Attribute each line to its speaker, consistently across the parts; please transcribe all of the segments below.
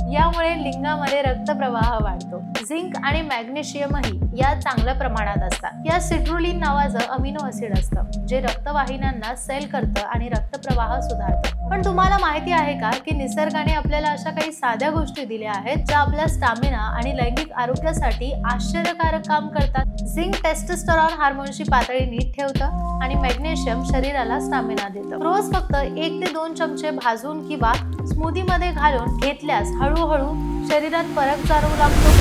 Speaker 1: यामुळे लिंगामध्ये रक्तप्रवाह वाढतो। झिंक आणि मॅग्नेशियमही या चांगल्या प्रमाणात असतात। या सिट्रुलिन नावाचं अमिनो ॲसिड असतं जे रक्तवाहिन्यांना सेल करतं आणि रक्तप्रवाह सुधारतं। पण तुम्हाला माहिती आहे का की निसर्गाने आपल्याला अशा काही साध्या गोष्टी दिल्या आहेत ज्या आपल्या स्टॅमिना आणि लैंगिक आरोग्यासाठी आश्चर्यकारक काम करतात। झिंक टेस्टोस्टेरॉन हार्मोनची पातळी नीट ठेवतं आणि मॅग्नेशियम शरीराला स्टॅमिना देतं। रोज फक्त 1 ते 2 चमचे भाजून किंवा स्मूदीमध्ये घालून घेतल्यास हळूहळू शरीरात फरक जाणवू लागतो।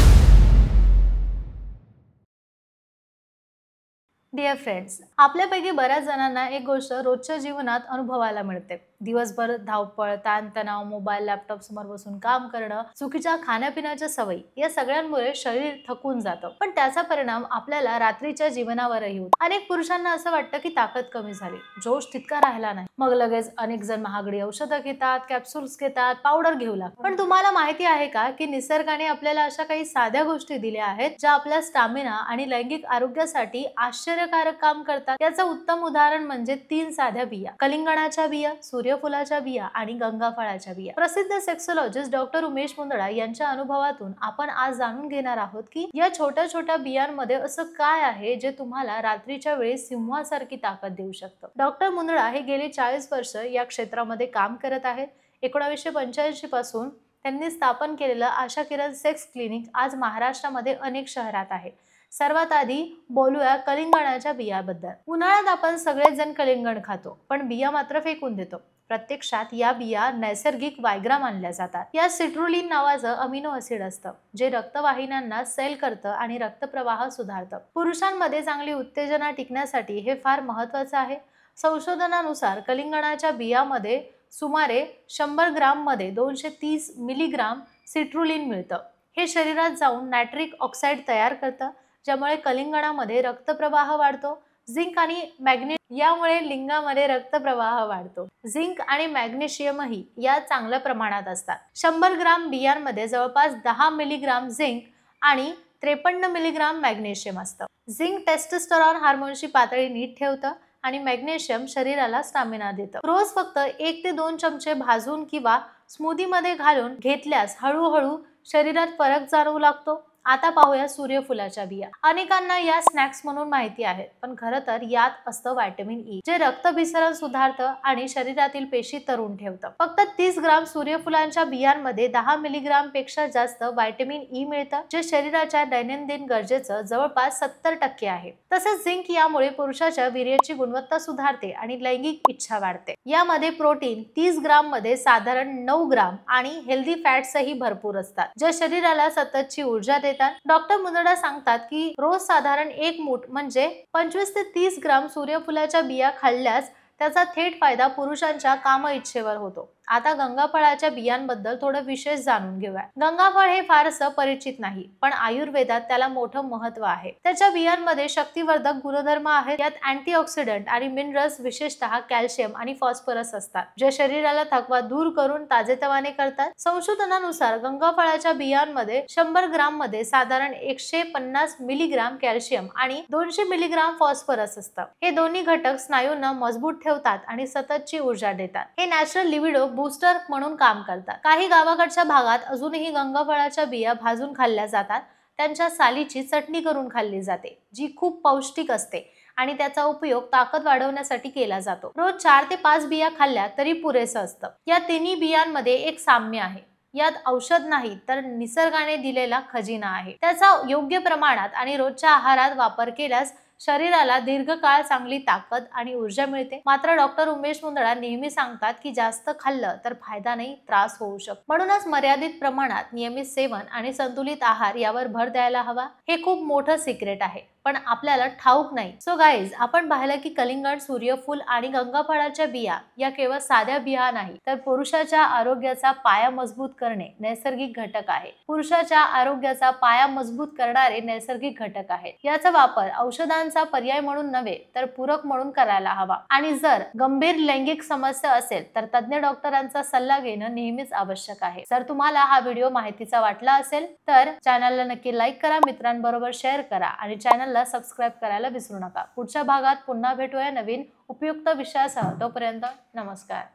Speaker 1: डिअर फ्रेंड्स, आपल्यापैकी बऱ्याच जणांना एक गोष्ट रोजच्या जीवनात अनुभवायला मिळते। दिवसभर धावपळ, ताणतणाव, मोबाईल, लॅपटॉप समोर बसून काम करणं, चुकीच्या खाण्यापिण्याच्या सवयी या सगळ्यांमुळे शरीर थकून जातं। पण त्याचा परिणाम आपल्याला रात्रीच्या जीवनावरही होतो। अनेक पुरुषांना असं वाटतं की ताकद कमी झाली, जोश तितका राहिला नाही। मग लगेच अनेक जण महागडी औषधं घेतात, कॅप्सूल्स घेतात, पावडर घेऊ लागतात। पण तुम्हाला माहिती आहे का की निसर्गाने आपल्याला अशा काही साध्या गोष्टी दिल्या आहेत ज्या आपल्या स्टॅमिना आणि लैंगिक आरोग्यासाठी आश्चर्यकारक काम करतात। याचं उत्तम उदाहरण म्हणजे 3 साध्या बिया, कलिंगणाच्या बिया, सूर्यफुलाच्या बिया आणि गंगाफळाच्या बिया। प्रसिद्ध सेक्सोलॉजिस्ट डॉक्टर उमेश मुंदडा यांच्या अनुभवातून आपण आज जाणून घेणार आहोत की या छोट्या छोट्या बियांमध्ये असं काय आहे जे तुम्हाला रात्रीच्या वेळी सिंहासारखी ताकद देऊ शकतं। डॉक्टर मुंदडा हे गेली 40 वर्ष या क्षेत्रामध्ये काम करत आहेत। 1985 पासून त्यांनी स्थापन केलेलं आशा किरण सेक्स क्लिनिक आज महाराष्ट्रामध्ये अनेक शहरात आहे। सर्वात आधी बोलूया कलिंगणाच्या बियाबद्दल। उन्हाळ्यात आपण सगळेच जण कलिंगण खातो, पण बिया मात्र फेकून देतो। प्रत्यक्षात या बिया नैसर्गिक वायग्रा मानल्या जातात। या सिट्रुलिन नावाचं अमिनो ॲसिड असतं जे रक्तवाहिन्यांना सेल करतं आणि रक्तप्रवाह सुधारतं। पुरुषांमध्ये चांगली उत्तेजना टिकण्यासाठी हे फार महत्त्वाचं आहे। संशोधनानुसार कलिंगणाच्या बियामध्ये सुमारे 100 ग्राम मध्ये 230 मिलीग्राम सिट्रुलिन मिळतं। हे शरीरात जाऊन नायट्रिक ऑक्साईड तयार करतं, ज्यामुळे कलिंगणामध्ये रक्तप्रवाह वाढतो। झिंक आणि यामुळे लिंगामध्ये रक्तप्रवाह वाढतो। झिंक आणि मॅग्नेशियमही या चांगल्या प्रमाणात असतात। 100 ग्राम बियांमध्ये जवळपास 10 मिलीग्राम झिंक आणि 53 मिलीग्राम मॅग्नेशियम असतं। झिंक टेस्टोस्टेरॉन हार्मोनची पातळी नीट ठेवतं आणि मॅग्नेशियम शरीराला स्टॅमिना देतं। रोज फक्त 1 ते 2 चमचे भाजून किंवा स्मूदीमध्ये घालून घेतल्यास हळूहळू शरीरात फरक जाणवू लागतो। आता पाहूया सूर्यफुलाच्या बिया। अनेकांना या स्नॅक्स म्हणून माहिती आहेत, पण खरं तर यात असतं व्हिटॅमिन ई, जे रक्तभिसरण सुधारतं आणि शरीरातील पेशी तरुण ठेवतं। फक्त 30 ग्राम सूर्यफुलांच्या बियांमध्ये 10 मिलीग्राम पेक्षा जास्त व्हिटॅमिन ई मिळतं, जे शरीराच्या दैनंदिन गरजेचं जवळपास 70% आहे। तसेच झिंक यामुळे पुरुषाच्या वीर्याची गुणवत्ता सुधारते आणि लैंगिक इच्छा वाढते। यामध्ये प्रोटीन 30 ग्राम मध्ये साधारण 9 ग्राम आणि हेल्दी फॅट्सही भरपूर असतात, जे शरीराला सततची ऊर्जा देतात। डॉक्टर मुंदडा सांगतात की रोज साधारण 1 मूठ म्हणजे 25 ते 30 ग्राम सूर्यफुलाच्या बिया खाल्ल्यास त्याचा थेट फायदा पुरुषांच्या काम इच्छेवर होतो। आता गंगाफळाच्या बियांबद्दल थोडं विशेष जाणून घेऊया। गंगाफळ हे फारसं परिचित नाही, पण आयुर्वेदात त्याला मोठं महत्त्व आहे। त्याच्या बियांमध्ये शक्तिवर्धक गुणधर्म आहेत। यात अँटीऑक्सिडंट आणि मिनरल्स, विशेषतः कॅल्शियम आणि फॉस्फरस असतात, जे शरीराला थकवा दूर करून ताजेतवाने करतात। संशोधनानुसार गंगाफळाच्या बियांमध्ये 100 ग्राम मध्ये साधारण 150 मिलीग्राम कॅल्शियम आणि 200 मिलीग्राम फॉस्फरस असतं। हे दोन्ही घटक स्नायूंना मजबूत ठेवतात आणि सततची ऊर्जा देतात। हे नॅचरल लिबिडो बूस्टर म्हणून काम करतात। काही गावाकडच्या भागात अजूनही गंगाफळाच्या बिया भाजून खाल्ल्या जातात। त्यांच्या सालीची चटणी करून खाल्ली जाते, जी खूप पौष्टिक असते आणि त्याचा उपयोग ताकद वाढवण्यासाठी केला जातो। रोज 4 ते 5 बिया खाल्ल्या तरी पुरेसं असतं। या तिन्ही बियांमध्ये एक साम्य आहे, यात औषध नाही तर निसर्गाने दिलेला खजिना आहे। त्याचा योग्य प्रमाणात आणि रोजच्या आहारात वापर केल्यास शरीराला दीर्घकाळ चांगली ताकद आणि ऊर्जा मिळते। मात्र डॉक्टर उमेश मुंदडा नेहमी सांगतात की जास्त खाल्लं तर फायदा नाही, त्रास होऊ शकतो। म्हणूनच मर्यादित प्रमाणात नियमित सेवन आणि संतुलित आहार यावर भर द्यायला हवा। हे खूप मोठं सिक्रेट आहे, पण आपल्याला ठाऊक नाही। सो गाईज, आपण पाहिलं की कलिंगण, सूर्यफूल आणि गंगाफळाच्या बिया या केवळ साध्या बिया नाही, तर पुरुषाच्या आरोग्याचा पाया मजबूत करणे नैसर्गिक घटक आहे। पुरुषाच्या आरोग्याचा पाया मजबूत करणारे नैसर्गिक घटक आहेत। याचा वापर औषधांचा पर्याय म्हणून नव्हे तर पूरक म्हणून करायला हवा। आणि जर गंभीर लैंगिक समस्या असेल तर तज्ञ डॉक्टरांचा सल्ला घेणं नेहमीच आवश्यक आहे। जर तुम्हाला हा व्हिडिओ माहितीचा वाटला असेल तर चॅनलला नक्की लाईक करा, मित्रांबरोबर शेअर करा आणि चॅनलला सबस्क्राइब करायला विसरू नका। पुढच्या भागात पुन्हा भेटूया नवीन उपयुक्त विषयासह। तोपर्यंत नमस्कार।